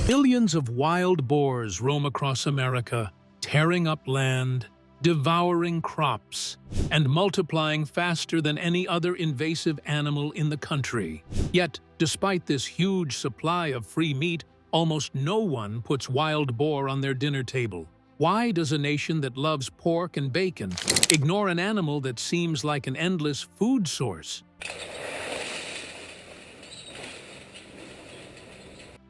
Millions of wild boars roam across America, tearing up land, devouring crops, and multiplying faster than any other invasive animal in the country. Yet, despite this huge supply of free meat, almost no one puts wild boar on their dinner table. Why does a nation that loves pork and bacon ignore an animal that seems like an endless food source?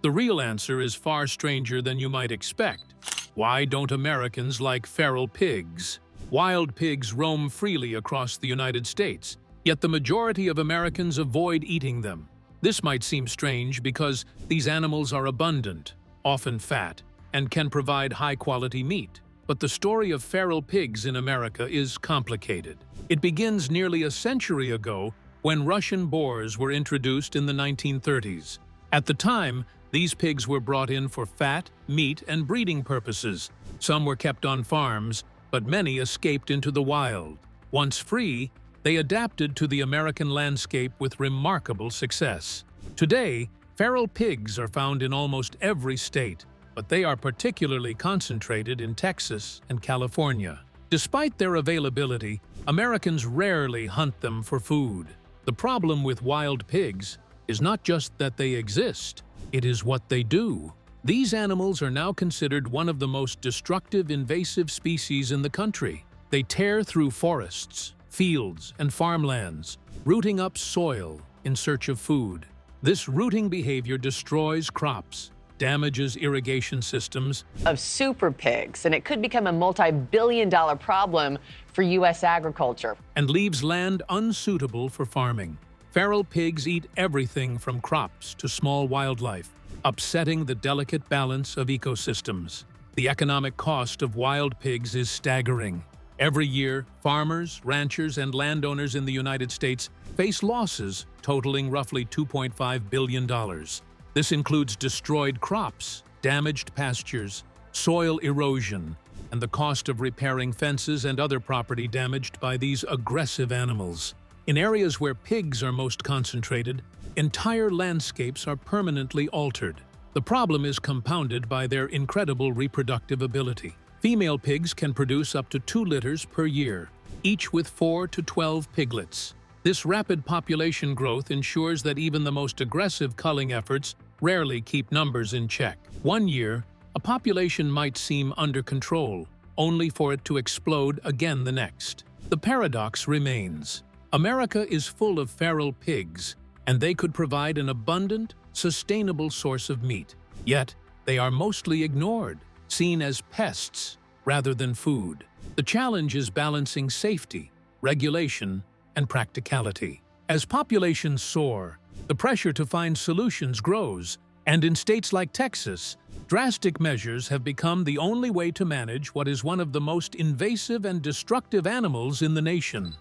The real answer is far stranger than you might expect. Why don't Americans like feral pigs? Wild pigs roam freely across the United States, yet the majority of Americans avoid eating them. This might seem strange because these animals are abundant, often fat, and can provide high-quality meat. But the story of feral pigs in America is complicated. It begins nearly a century ago when Russian boars were introduced in the 1930s. At the time, these pigs were brought in for fat, meat, and breeding purposes. Some were kept on farms, but many escaped into the wild. Once free, they adapted to the American landscape with remarkable success. Today, feral pigs are found in almost every state, but they are particularly concentrated in Texas and California. Despite their availability, Americans rarely hunt them for food. The problem with wild pigs is not just that they exist, it is what they do. These animals are now considered one of the most destructive invasive species in the country. They tear through forests, fields, and farmlands, rooting up soil in search of food. This rooting behavior destroys crops, damages irrigation systems, of super pigs, and it could become a multi-billion-dollar problem for U.S. agriculture, and leaves land unsuitable for farming. Feral pigs eat everything from crops to small wildlife, upsetting the delicate balance of ecosystems. The economic cost of wild pigs is staggering. Every year, farmers, ranchers, and landowners in the United States face losses totaling roughly $2.5 billion. This includes destroyed crops, damaged pastures, soil erosion, and the cost of repairing fences and other property damaged by these aggressive animals. In areas where pigs are most concentrated, entire landscapes are permanently altered. The problem is compounded by their incredible reproductive ability. Female pigs can produce up to 2 litters per year, each with 4 to 12 piglets. This rapid population growth ensures that even the most aggressive culling efforts rarely keep numbers in check. One year, a population might seem under control, only for it to explode again the next. The paradox remains. America is full of feral pigs, and they could provide an abundant, sustainable source of meat. Yet, they are mostly ignored, seen as pests rather than food. The challenge is balancing safety, regulation, and practicality. As populations soar, the pressure to find solutions grows, and in states like Texas, drastic measures have become the only way to manage what is one of the most invasive and destructive animals in the nation.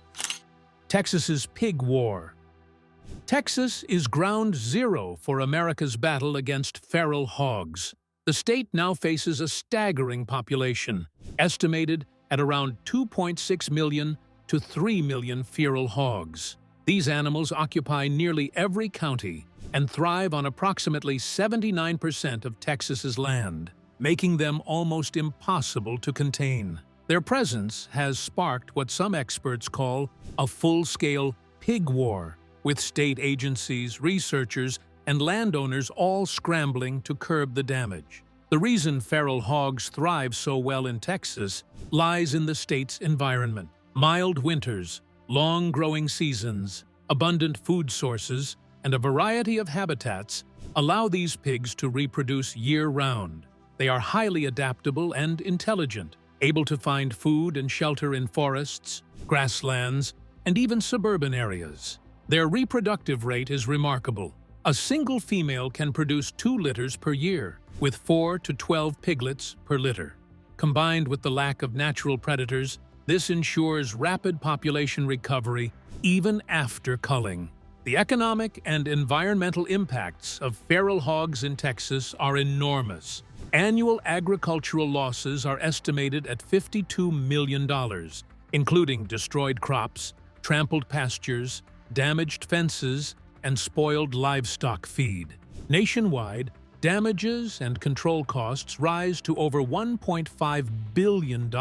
Texas's pig war. Texas is ground zero for America's battle against feral hogs. The state now faces a staggering population, estimated at around 2.6 million to 3 million feral hogs. These animals occupy nearly every county and thrive on approximately 79% of Texas's land, making them almost impossible to contain. Their presence has sparked what some experts call a full-scale pig war, with state agencies, researchers, and landowners all scrambling to curb the damage. The reason feral hogs thrive so well in Texas lies in the state's environment. Mild winters, long growing seasons, abundant food sources, and a variety of habitats allow these pigs to reproduce year-round. They are highly adaptable and intelligent, able to find food and shelter in forests, grasslands, and even suburban areas. Their reproductive rate is remarkable. A single female can produce 2 litters per year, with 4 to 12 piglets per litter. Combined with the lack of natural predators, this ensures rapid population recovery even after culling. The economic and environmental impacts of feral hogs in Texas are enormous. Annual agricultural losses are estimated at $52 million, including destroyed crops, trampled pastures, damaged fences, and spoiled livestock feed. Nationwide, Damages and control costs rise to over $1.5 billion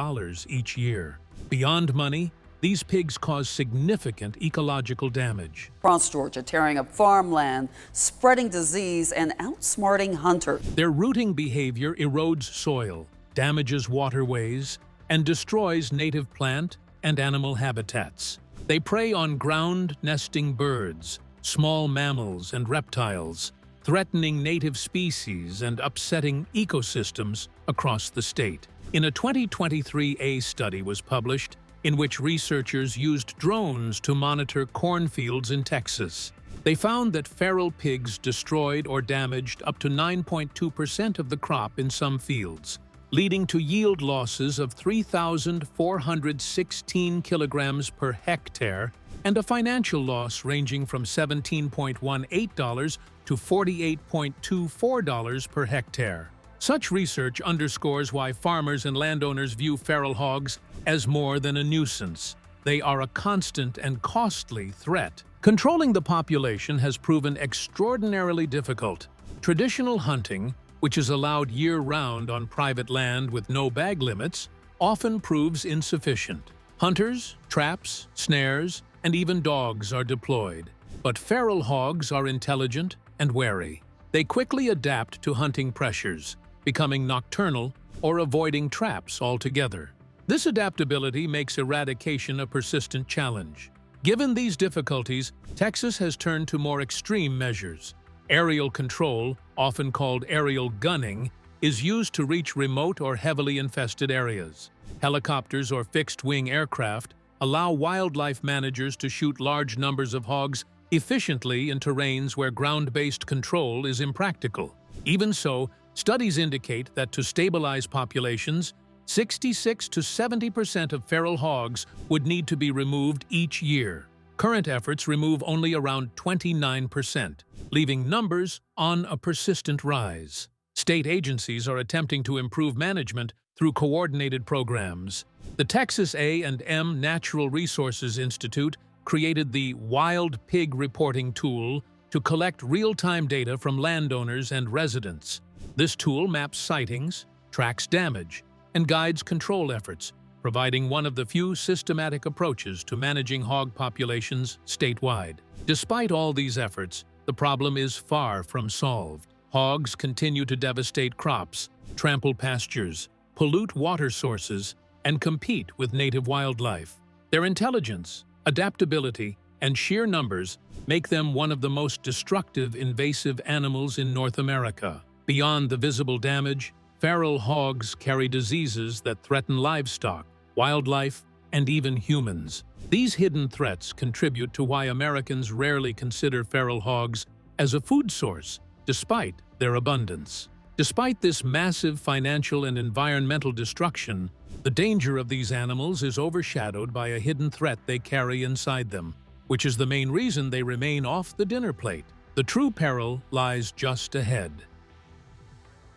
each year. Beyond money, these pigs cause significant ecological damage. Across Georgia, tearing up farmland, spreading disease, and outsmarting hunters. Their rooting behavior erodes soil, damages waterways, and destroys native plant and animal habitats. They prey on ground-nesting birds, small mammals, and reptiles, threatening native species and upsetting ecosystems across the state. In a 2023 study was published in which researchers used drones to monitor cornfields in Texas. They found that feral pigs destroyed or damaged up to 9.2% of the crop in some fields, leading to yield losses of 3,416 kilograms per hectare and a financial loss ranging from $17.18 to $48.24 per hectare. Such research underscores why farmers and landowners view feral hogs as more than a nuisance. They are a constant and costly threat. Controlling the population has proven extraordinarily difficult. Traditional hunting, which is allowed year-round on private land with no bag limits, often proves insufficient. Hunters, traps, snares, and even dogs are deployed. But feral hogs are intelligent and wary. They quickly adapt to hunting pressures, becoming nocturnal or avoiding traps altogether. This adaptability makes eradication a persistent challenge. Given these difficulties, Texas has turned to more extreme measures. Aerial control, often called aerial gunning, is used to reach remote or heavily infested areas. Helicopters or fixed-wing aircraft allow wildlife managers to shoot large numbers of hogs efficiently in terrains where ground-based control is impractical. Even so, studies indicate that to stabilize populations, 66 to 70% of feral hogs would need to be removed each year. Current efforts remove only around 29%, leaving numbers on a persistent rise. State agencies are attempting to improve management through coordinated programs. The Texas A&M Natural Resources Institute created the Wild Pig Reporting Tool to collect real-time data from landowners and residents. This tool maps sightings, tracks damage, and guides control efforts, providing one of the few systematic approaches to managing hog populations statewide. Despite all these efforts, the problem is far from solved. Hogs continue to devastate crops, trample pastures, pollute water sources, and compete with native wildlife. Their intelligence, adaptability, and sheer numbers make them one of the most destructive invasive animals in North America. Beyond the visible damage, feral hogs carry diseases that threaten livestock, wildlife, and even humans. These hidden threats contribute to why Americans rarely consider feral hogs as a food source, despite their abundance. Despite this massive financial and environmental destruction, the danger of these animals is overshadowed by a hidden threat they carry inside them, which is the main reason they remain off the dinner plate. The true peril lies just ahead.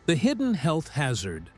The hidden health hazard.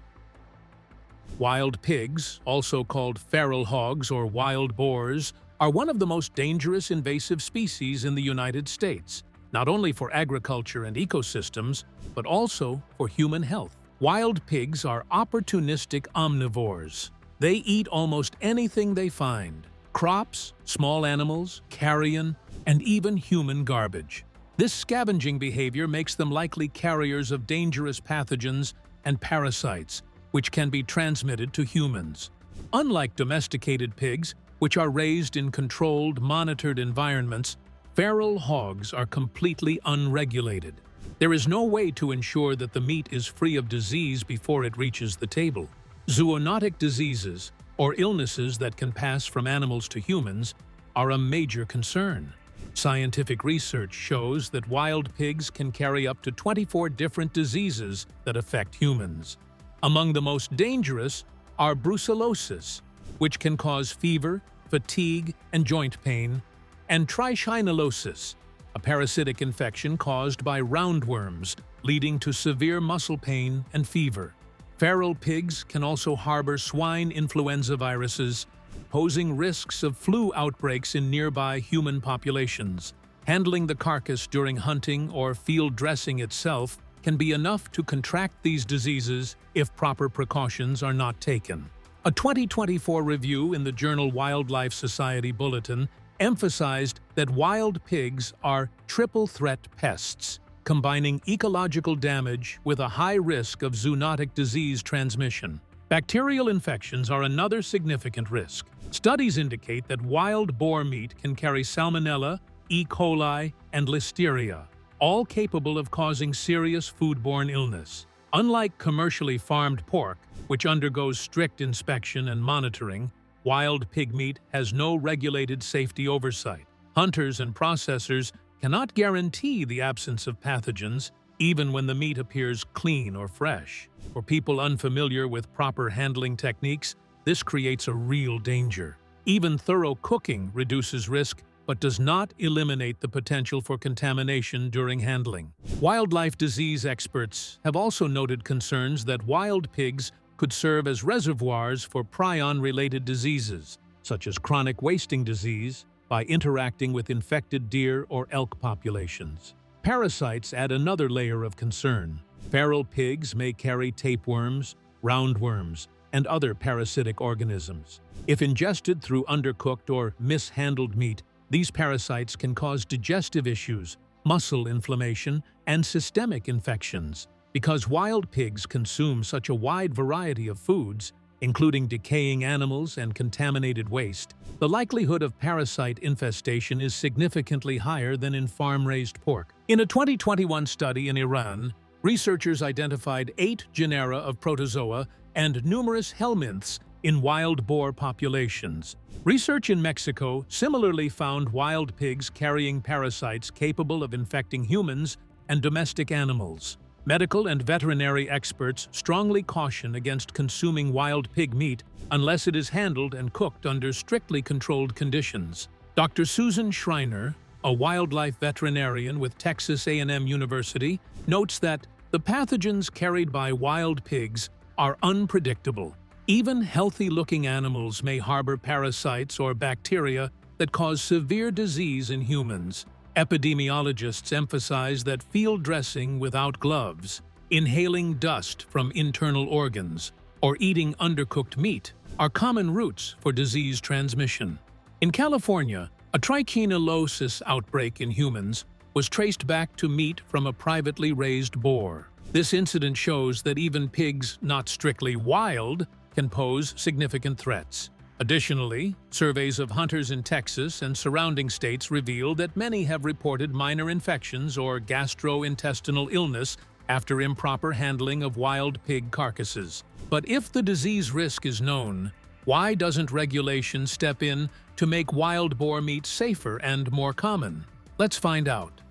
Wild pigs, also called feral hogs or wild boars, are one of the most dangerous invasive species in the United States, not only for agriculture and ecosystems, but also for human health. Wild pigs are opportunistic omnivores. They eat almost anything they find: crops, small animals, carrion, and even human garbage. This scavenging behavior makes them likely carriers of dangerous pathogens and parasites, which can be transmitted to humans. Unlike domesticated pigs, which are raised in controlled, monitored environments, feral hogs are completely unregulated. There is no way to ensure that the meat is free of disease before it reaches the table. Zoonotic diseases, or illnesses that can pass from animals to humans, are a major concern. Scientific research shows that wild pigs can carry up to 24 different diseases that affect humans. Among the most dangerous are brucellosis, which can cause fever, fatigue, and joint pain, and trichinelosis, a parasitic infection caused by roundworms, leading to severe muscle pain and fever. Feral pigs can also harbor swine influenza viruses, posing risks of flu outbreaks in nearby human populations. Handling the carcass during hunting or field dressing itself can be enough to contract these diseases if proper precautions are not taken. A 2024 review in the journal Wildlife Society Bulletin emphasized that wild pigs are triple-threat pests, combining ecological damage with a high risk of zoonotic disease transmission. Bacterial infections are another significant risk. Studies indicate that wild boar meat can carry Salmonella, E. coli, and Listeria, all capable of causing serious foodborne illness. Unlike commercially farmed pork, which undergoes strict inspection and monitoring, wild pig meat has no regulated safety oversight. Hunters and processors cannot guarantee the absence of pathogens, even when the meat appears clean or fresh. For people unfamiliar with proper handling techniques, this creates a real danger. Even thorough cooking reduces risk, but does not eliminate the potential for contamination during handling. Wildlife disease experts have also noted concerns that wild pigs could serve as reservoirs for prion-related diseases, such as chronic wasting disease, by interacting with infected deer or elk populations. Parasites add another layer of concern. Feral pigs may carry tapeworms, roundworms, and other parasitic organisms. If ingested through undercooked or mishandled meat, these parasites can cause digestive issues, muscle inflammation, and systemic infections. Because wild pigs consume such a wide variety of foods, including decaying animals and contaminated waste, the likelihood of parasite infestation is significantly higher than in farm-raised pork. In a 2021 study in Iran, researchers identified 8 genera of protozoa and numerous helminths in wild boar populations. Research in Mexico similarly found wild pigs carrying parasites capable of infecting humans and domestic animals. Medical and veterinary experts strongly caution against consuming wild pig meat unless it is handled and cooked under strictly controlled conditions. Dr. Susan Schreiner, a wildlife veterinarian with Texas A&M University, notes that the pathogens carried by wild pigs are unpredictable. Even healthy-looking animals may harbor parasites or bacteria that cause severe disease in humans. Epidemiologists emphasize that field dressing without gloves, inhaling dust from internal organs, or eating undercooked meat are common routes for disease transmission. In California, a trichinelosis outbreak in humans was traced back to meat from a privately raised boar. This incident shows that even pigs not strictly wild can pose significant threats. Additionally, surveys of hunters in Texas and surrounding states reveal that many have reported minor infections or gastrointestinal illness after improper handling of wild pig carcasses. But if the disease risk is known, why doesn't regulation step in to make wild boar meat safer and more common? Let's find out.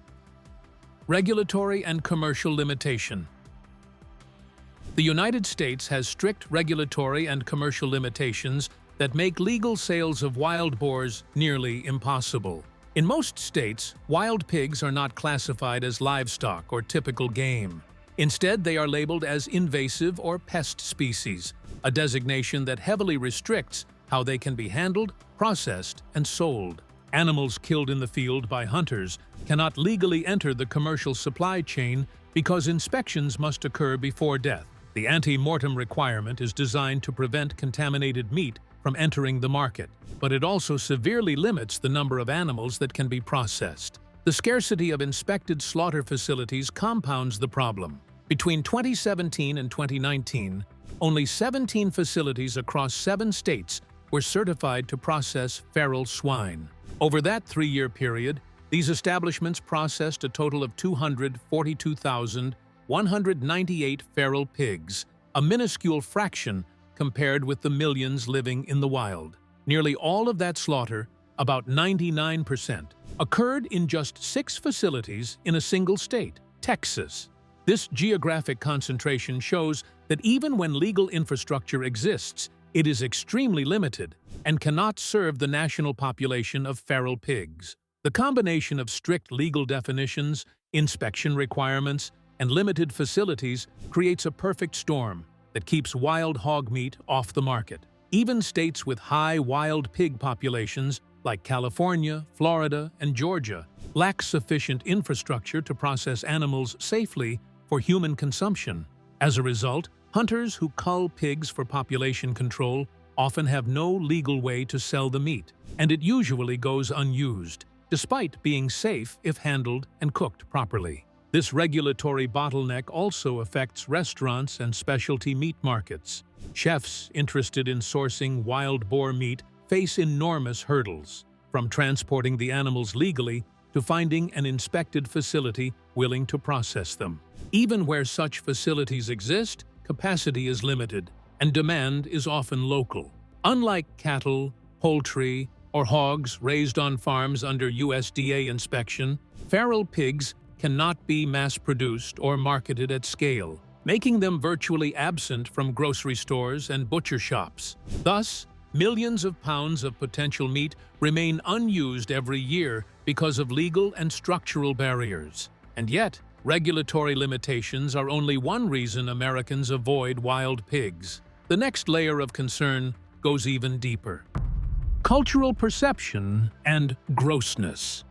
Regulatory and commercial limitation. The United States has strict regulatory and commercial limitations that make legal sales of wild boars nearly impossible. In most states, wild pigs are not classified as livestock or typical game. Instead, they are labeled as invasive or pest species, a designation that heavily restricts how they can be handled, processed, and sold. Animals killed in the field by hunters cannot legally enter the commercial supply chain because inspections must occur before death. The ante-mortem requirement is designed to prevent contaminated meat from entering the market, but it also severely limits the number of animals that can be processed. The scarcity of inspected slaughter facilities compounds the problem. Between 2017 and 2019, only 17 facilities across 7 states were certified to process feral swine. Over that 3-year period, these establishments processed a total of 242,198 feral pigs, a minuscule fraction compared with the millions living in the wild. Nearly all of that slaughter, about 99%, occurred in just 6 facilities in a single state, Texas. This geographic concentration shows that even when legal infrastructure exists, it is extremely limited and cannot serve the national population of feral pigs. The combination of strict legal definitions, inspection requirements, and limited facilities creates a perfect storm that keeps wild hog meat off the market. Even states with high wild pig populations, like California, Florida, and Georgia, lack sufficient infrastructure to process animals safely for human consumption. As a result, hunters who cull pigs for population control often have no legal way to sell the meat, and it usually goes unused, despite being safe if handled and cooked properly. This regulatory bottleneck also affects restaurants and specialty meat markets. Chefs interested in sourcing wild boar meat face enormous hurdles, from transporting the animals legally to finding an inspected facility willing to process them. Even where such facilities exist, capacity is limited, and demand is often local. Unlike cattle, poultry, or hogs raised on farms under USDA inspection, feral pigs cannot be mass-produced or marketed at scale, making them virtually absent from grocery stores and butcher shops. Thus, millions of pounds of potential meat remain unused every year because of legal and structural barriers. And yet, regulatory limitations are only one reason Americans avoid wild pigs. The next layer of concern goes even deeper: cultural perception and grossness.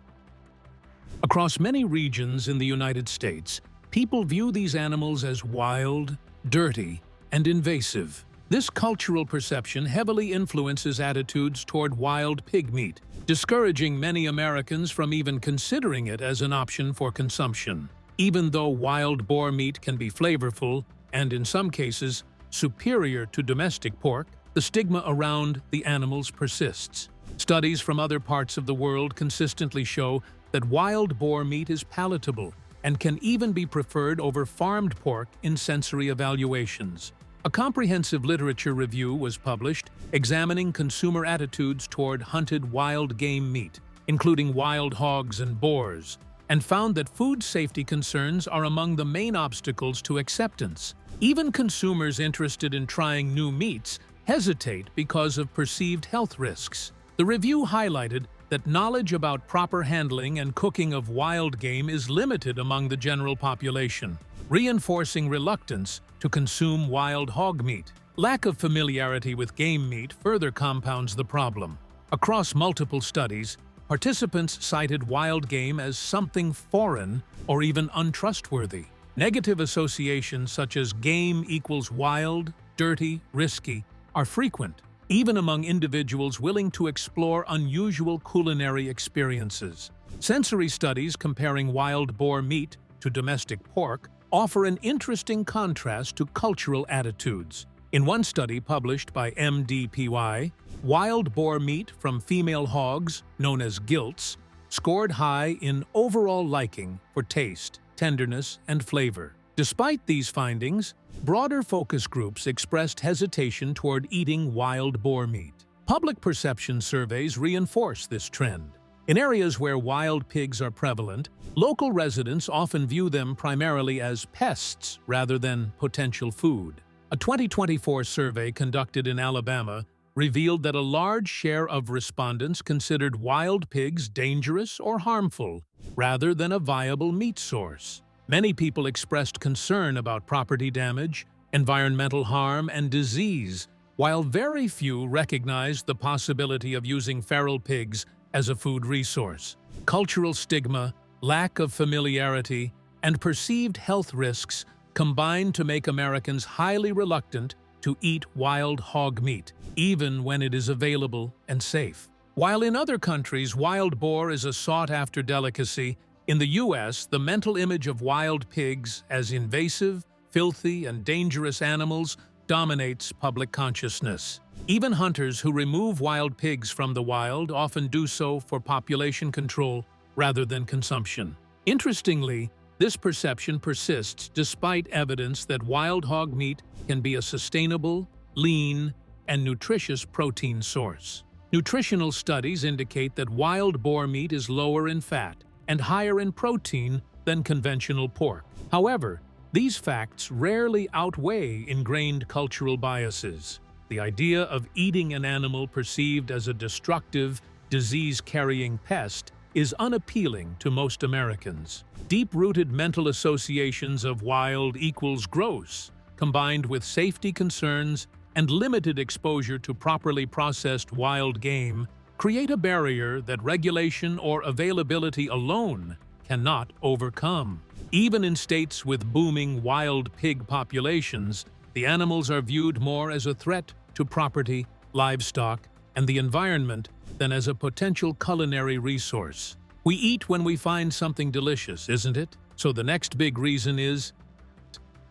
Across many regions in the United States, people view these animals as wild, dirty, and invasive. This cultural perception heavily influences attitudes toward wild pig meat, discouraging many Americans from even considering it as an option for consumption. Even though wild boar meat can be flavorful and, in some cases, superior to domestic pork, the stigma around the animals persists. Studies from other parts of the world consistently show that wild boar meat is palatable and can even be preferred over farmed pork in sensory evaluations. A comprehensive literature review was published examining consumer attitudes toward hunted wild game meat, including wild hogs and boars, and found that food safety concerns are among the main obstacles to acceptance. Even consumers interested in trying new meats hesitate because of perceived health risks. The review highlighted that knowledge about proper handling and cooking of wild game is limited among the general population, reinforcing reluctance to consume wild hog meat. Lack of familiarity with game meat further compounds the problem. Across multiple studies, participants cited wild game as something foreign or even untrustworthy. Negative associations such as game equals wild, dirty, risky are frequent, even among individuals willing to explore unusual culinary experiences. Sensory studies comparing wild boar meat to domestic pork offer an interesting contrast to cultural attitudes. In one study published by MDPY, wild boar meat from female hogs, known as gilts, scored high in overall liking for taste, tenderness, and flavor. Despite these findings, broader focus groups expressed hesitation toward eating wild boar meat. Public perception surveys reinforce this trend. In areas where wild pigs are prevalent, local residents often view them primarily as pests rather than potential food. A 2024 survey conducted in Alabama revealed that a large share of respondents considered wild pigs dangerous or harmful, rather than a viable meat source. Many people expressed concern about property damage, environmental harm, and disease, while very few recognized the possibility of using feral pigs as a food resource. Cultural stigma, lack of familiarity, and perceived health risks combine to make Americans highly reluctant to eat wild hog meat, even when it is available and safe. While in other countries wild boar is a sought-after delicacy, in the U.S., the mental image of wild pigs as invasive, filthy, and dangerous animals dominates public consciousness. Even hunters who remove wild pigs from the wild often do so for population control rather than consumption. Interestingly, this perception persists despite evidence that wild hog meat can be a sustainable, lean, and nutritious protein source. Nutritional studies indicate that wild boar meat is lower in fat and higher in protein than conventional pork. However, these facts rarely outweigh ingrained cultural biases. The idea of eating an animal perceived as a destructive, disease-carrying pest is unappealing to most Americans. Deep-rooted mental associations of wild equals gross, combined with safety concerns and limited exposure to properly processed wild game, create a barrier that regulation or availability alone cannot overcome. Even in states with booming wild pig populations, the animals are viewed more as a threat to property, livestock, and the environment than as a potential culinary resource. We eat when we find something delicious, isn't it? So the next big reason is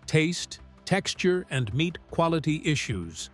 taste, texture, and meat quality issues.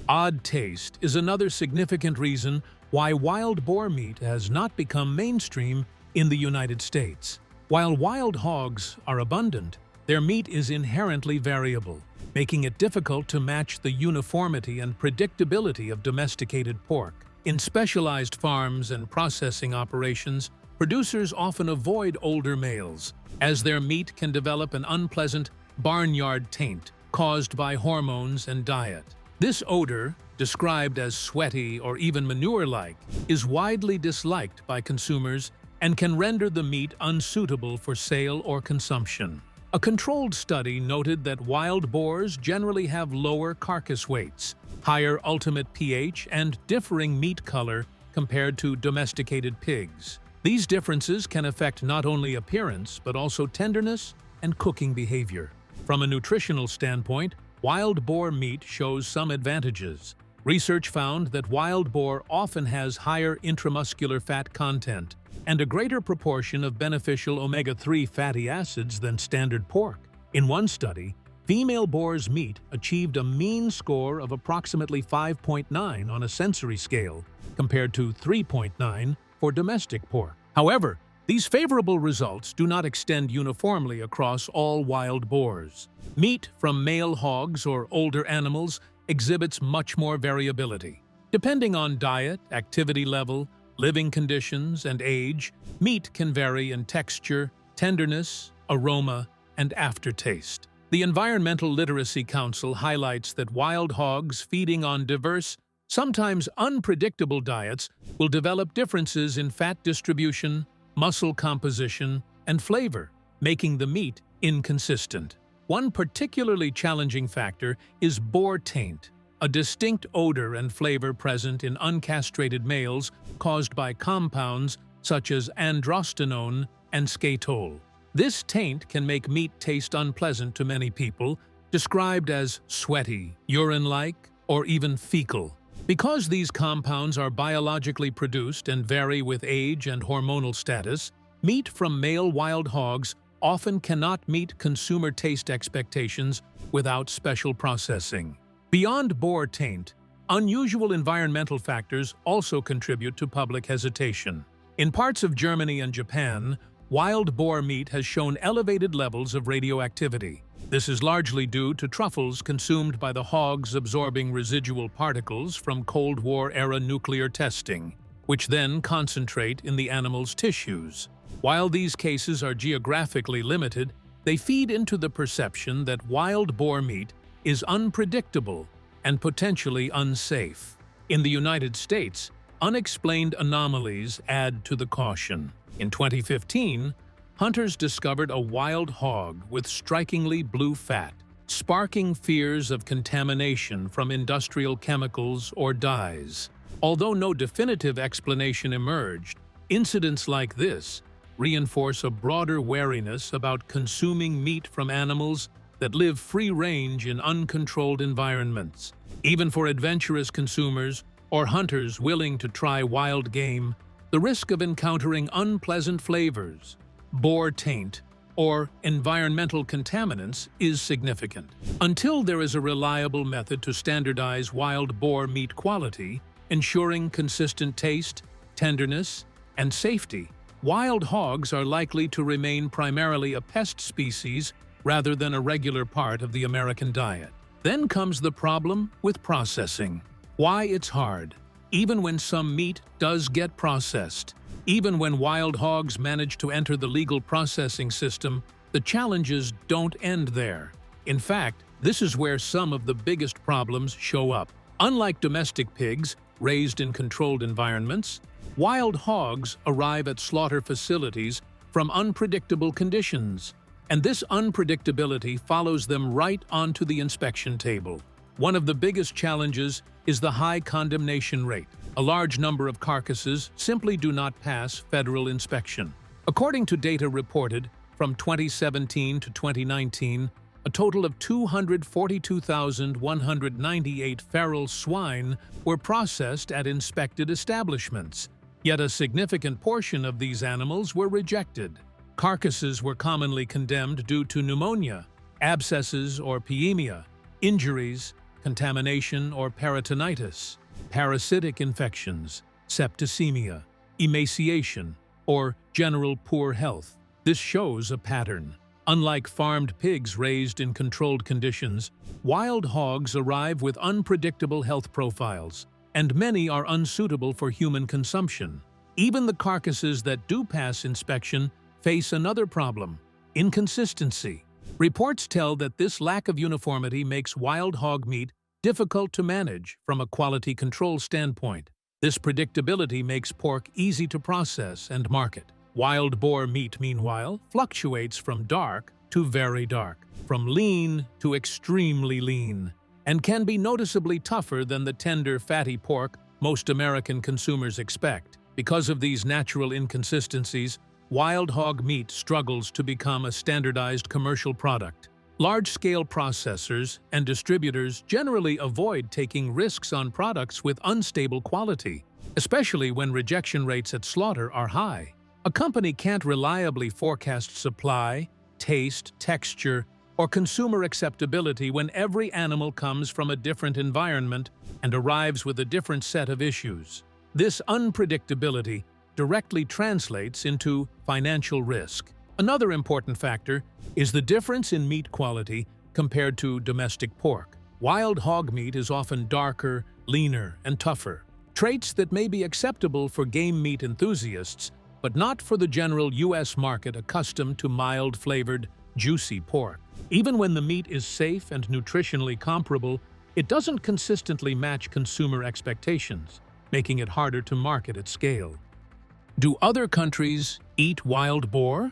Odd taste is another significant reason why wild boar meat has not become mainstream in the United States. While wild hogs are abundant, their meat is inherently variable, making it difficult to match the uniformity and predictability of domesticated pork. In specialized farms and processing operations, producers often avoid older males, as their meat can develop an unpleasant barnyard taint caused by hormones and diet. This odor, described as sweaty or even manure-like, is widely disliked by consumers and can render the meat unsuitable for sale or consumption. A controlled study noted that wild boars generally have lower carcass weights, higher ultimate pH, and differing meat color compared to domesticated pigs. These differences can affect not only appearance but also tenderness and cooking behavior. From a nutritional standpoint, wild boar meat shows some advantages. Research found that wild boar often has higher intramuscular fat content and a greater proportion of beneficial omega-3 fatty acids than standard pork. In one study, female boar's meat achieved a mean score of approximately 5.9 on a sensory scale, compared to 3.9 for domestic pork. However, these favorable results do not extend uniformly across all wild boars. Meat from male hogs or older animals exhibits much more variability. Depending on diet, activity level, living conditions, and age, meat can vary in texture, tenderness, aroma, and aftertaste. The Environmental Literacy Council highlights that wild hogs feeding on diverse, sometimes unpredictable diets will develop differences in fat distribution, muscle composition, and flavor, making the meat inconsistent. One particularly challenging factor is boar taint, a distinct odor and flavor present in uncastrated males caused by compounds such as androstenone and skatole. This taint can make meat taste unpleasant to many people, described as sweaty, urine-like, or even fecal. Because these compounds are biologically produced and vary with age and hormonal status, meat from male wild hogs often cannot meet consumer taste expectations without special processing. Beyond boar taint, unusual environmental factors also contribute to public hesitation. In parts of Germany and Japan, wild boar meat has shown elevated levels of radioactivity. This is largely due to truffles consumed by the hogs absorbing residual particles from Cold War-era nuclear testing, which then concentrate in the animal's tissues. While these cases are geographically limited, they feed into the perception that wild boar meat is unpredictable and potentially unsafe. In the United States, unexplained anomalies add to the caution. In 2015, hunters discovered a wild hog with strikingly blue fat, sparking fears of contamination from industrial chemicals or dyes. Although no definitive explanation emerged, incidents like this reinforce a broader wariness about consuming meat from animals that live free-range in uncontrolled environments. Even for adventurous consumers or hunters willing to try wild game, the risk of encountering unpleasant flavors, boar taint, or environmental contaminants is significant. Until there is a reliable method to standardize wild boar meat quality, ensuring consistent taste, tenderness, and safety, wild hogs are likely to remain primarily a pest species rather than a regular part of the American diet. Then comes the problem with processing. Why it's hard. Even when some meat does get processed, even when wild hogs manage to enter the legal processing system, the challenges don't end there. In fact, this is where some of the biggest problems show up. Unlike domestic pigs, raised in controlled environments, wild hogs arrive at slaughter facilities from unpredictable conditions, and this unpredictability follows them right onto the inspection table. One of the biggest challenges is the high condemnation rate. A large number of carcasses simply do not pass federal inspection. According to data reported From 2017 to 2019, a total of 242,198 feral swine were processed at inspected establishments, yet a significant portion of these animals were rejected. Carcasses were commonly condemned due to pneumonia, abscesses or piemia, injuries, contamination or peritonitis, parasitic infections, septicemia, emaciation, or general poor health. This shows a pattern. Unlike farmed pigs raised in controlled conditions, wild hogs arrive with unpredictable health profiles, and many are unsuitable for human consumption. Even the carcasses that do pass inspection face another problem: inconsistency. Reports tell that this lack of uniformity makes wild hog meat difficult to manage from a quality control standpoint. This predictability makes pork easy to process and market. Wild boar meat, meanwhile, fluctuates from dark to very dark, from lean to extremely lean, and can be noticeably tougher than the tender, fatty pork most American consumers expect. Because of these natural inconsistencies, wild hog meat struggles to become a standardized commercial product. Large-scale processors and distributors generally avoid taking risks on products with unstable quality, especially when rejection rates at slaughter are high. A company can't reliably forecast supply, taste, texture, or consumer acceptability when every animal comes from a different environment and arrives with a different set of issues. This unpredictability directly translates into financial risk. Another important factor is the difference in meat quality compared to domestic pork. Wild hog meat is often darker, leaner, and tougher, traits that may be acceptable for game meat enthusiasts, but not for the general U.S. market accustomed to mild-flavored, juicy pork. Even when the meat is safe and nutritionally comparable, it doesn't consistently match consumer expectations, making it harder to market at scale. Do other countries eat wild boar?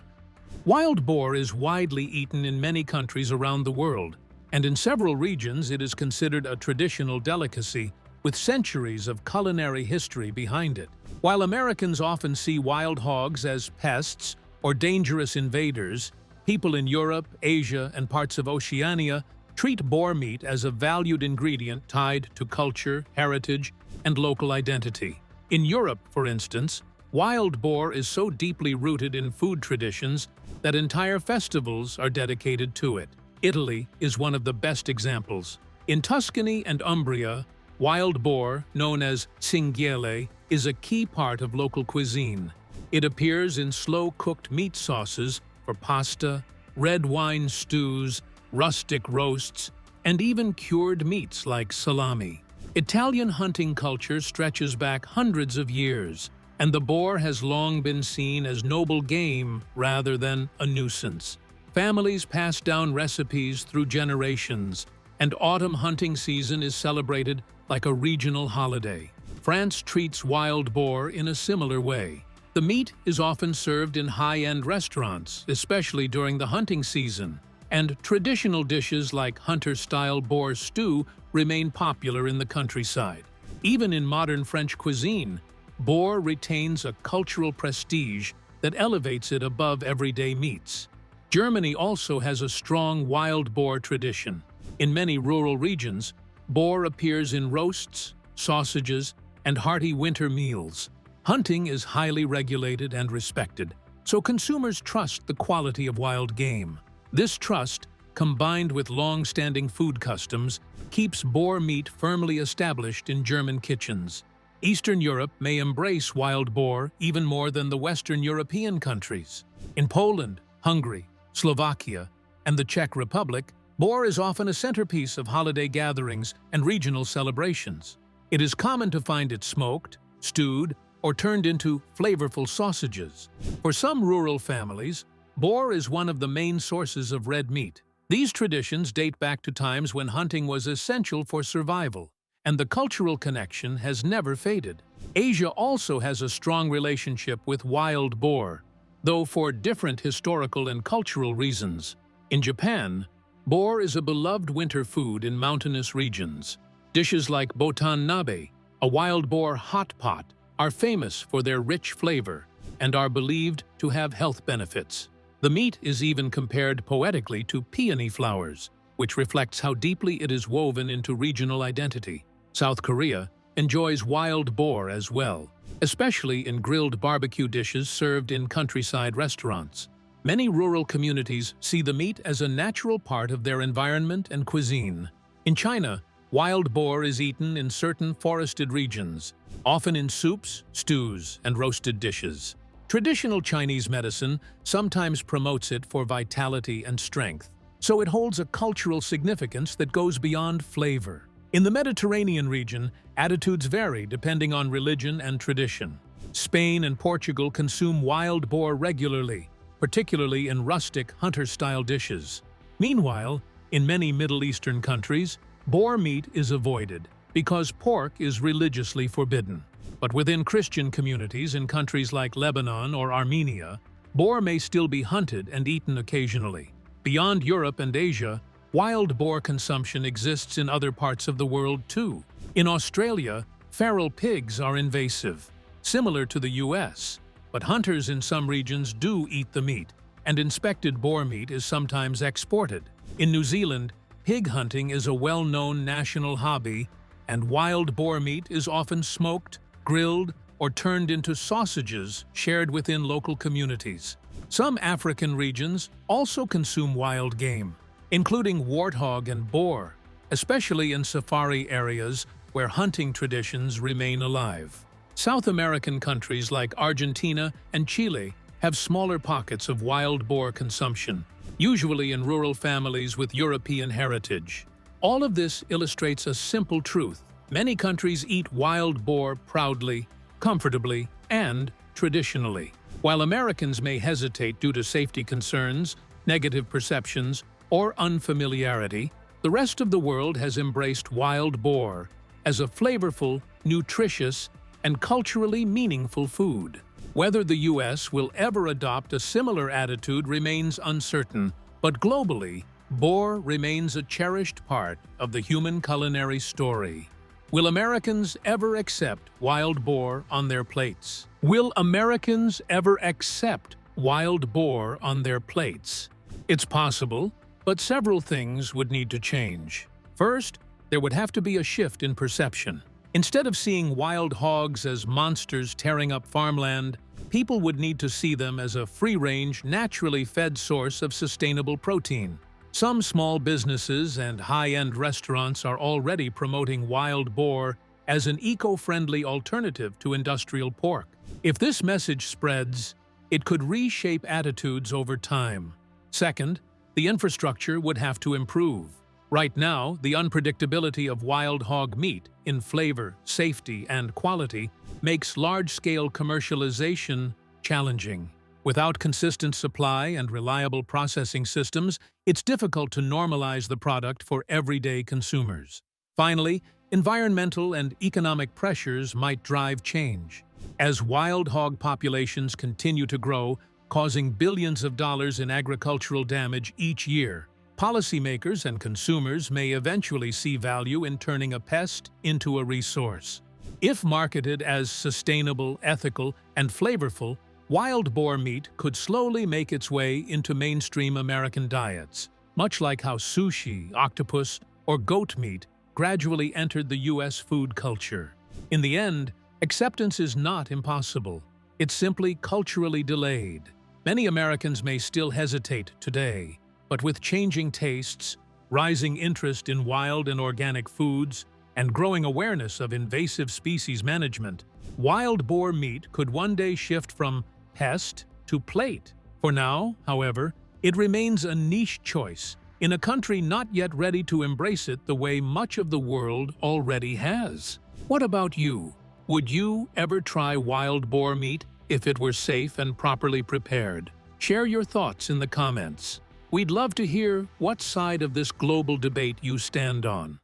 Wild boar is widely eaten in many countries around the world, and in several regions it is considered a traditional delicacy with centuries of culinary history behind it. While Americans often see wild hogs as pests or dangerous invaders, people in Europe, Asia, and parts of Oceania treat boar meat as a valued ingredient tied to culture, heritage, and local identity. In Europe, for instance, wild boar is so deeply rooted in food traditions that entire festivals are dedicated to it. Italy is one of the best examples. In Tuscany and Umbria, wild boar, known as cinghiale, is a key part of local cuisine. It appears in slow-cooked meat sauces for pasta, red wine stews, rustic roasts, and even cured meats like salami. Italian hunting culture stretches back hundreds of years, and the boar has long been seen as noble game rather than a nuisance. Families pass down recipes through generations, and autumn hunting season is celebrated like a regional holiday. France treats wild boar in a similar way. The meat is often served in high-end restaurants, especially during the hunting season, and traditional dishes like hunter-style boar stew remain popular in the countryside. Even in modern French cuisine, boar retains a cultural prestige that elevates it above everyday meats. Germany also has a strong wild boar tradition. In many rural regions, boar appears in roasts, sausages, and hearty winter meals. Hunting is highly regulated and respected, so consumers trust the quality of wild game. This trust, combined with long-standing food customs, keeps boar meat firmly established in German kitchens. Eastern Europe may embrace wild boar even more than the Western European countries. In Poland, Hungary, Slovakia, and the Czech Republic, boar is often a centerpiece of holiday gatherings and regional celebrations. It is common to find it smoked, stewed, or turned into flavorful sausages. For some rural families, boar is one of the main sources of red meat. These traditions date back to times when hunting was essential for survival, and the cultural connection has never faded. Asia also has a strong relationship with wild boar, though for different historical and cultural reasons. In Japan, boar is a beloved winter food in mountainous regions. Dishes like botan nabe, a wild boar hot pot, are famous for their rich flavor and are believed to have health benefits. The meat is even compared poetically to peony flowers, which reflects how deeply it is woven into regional identity. South Korea enjoys wild boar as well, especially in grilled barbecue dishes served in countryside restaurants. Many rural communities see the meat as a natural part of their environment and cuisine. In China, wild boar is eaten in certain forested regions, often in soups, stews, and roasted dishes. Traditional Chinese medicine sometimes promotes it for vitality and strength, so it holds a cultural significance that goes beyond flavor. In the Mediterranean region, attitudes vary depending on religion and tradition. Spain and Portugal consume wild boar regularly, particularly in rustic hunter-style dishes. Meanwhile, in many Middle Eastern countries, boar meat is avoided because pork is religiously forbidden. But within Christian communities in countries like Lebanon or Armenia, boar may still be hunted and eaten occasionally. Beyond Europe and Asia, wild boar consumption exists in other parts of the world too. In Australia, feral pigs are invasive, similar to the US, but hunters in some regions do eat the meat, and inspected boar meat is sometimes exported. In New Zealand, pig hunting is a well-known national hobby, and wild boar meat is often smoked, grilled, or turned into sausages shared within local communities. Some African regions also consume wild game, including warthog and boar, especially in safari areas where hunting traditions remain alive. South American countries like Argentina and Chile have smaller pockets of wild boar consumption, usually in rural families with European heritage. All of this illustrates a simple truth. Many countries eat wild boar proudly, comfortably, and traditionally. While Americans may hesitate due to safety concerns, negative perceptions, or unfamiliarity, the rest of the world has embraced wild boar as a flavorful, nutritious, and culturally meaningful food. Whether the US will ever adopt a similar attitude remains uncertain, but globally, boar remains a cherished part of the human culinary story. Will Americans ever accept wild boar on their plates? Will Americans ever accept wild boar on their plates? It's possible, but several things would need to change. First, there would have to be a shift in perception. Instead of seeing wild hogs as monsters tearing up farmland, people would need to see them as a free-range, naturally fed source of sustainable protein. Some small businesses and high-end restaurants are already promoting wild boar as an eco-friendly alternative to industrial pork. If this message spreads, it could reshape attitudes over time. Second, the infrastructure would have to improve. Right now, the unpredictability of wild hog meat in flavor, safety, and quality makes large-scale commercialization challenging. Without consistent supply and reliable processing systems, it's difficult to normalize the product for everyday consumers. Finally, environmental and economic pressures might drive change. As wild hog populations continue to grow, causing billions of dollars in agricultural damage each year, policymakers and consumers may eventually see value in turning a pest into a resource. If marketed as sustainable, ethical, and flavorful, wild boar meat could slowly make its way into mainstream American diets, much like how sushi, octopus, or goat meat gradually entered the U.S. food culture. In the end, acceptance is not impossible. It's simply culturally delayed. Many Americans may still hesitate today, but with changing tastes, rising interest in wild and organic foods, and growing awareness of invasive species management, wild boar meat could one day shift from pest to plate. For now, however, it remains a niche choice in a country not yet ready to embrace it the way much of the world already has. What about you? Would you ever try wild boar meat if it were safe and properly prepared? Share your thoughts in the comments. We'd love to hear what side of this global debate you stand on.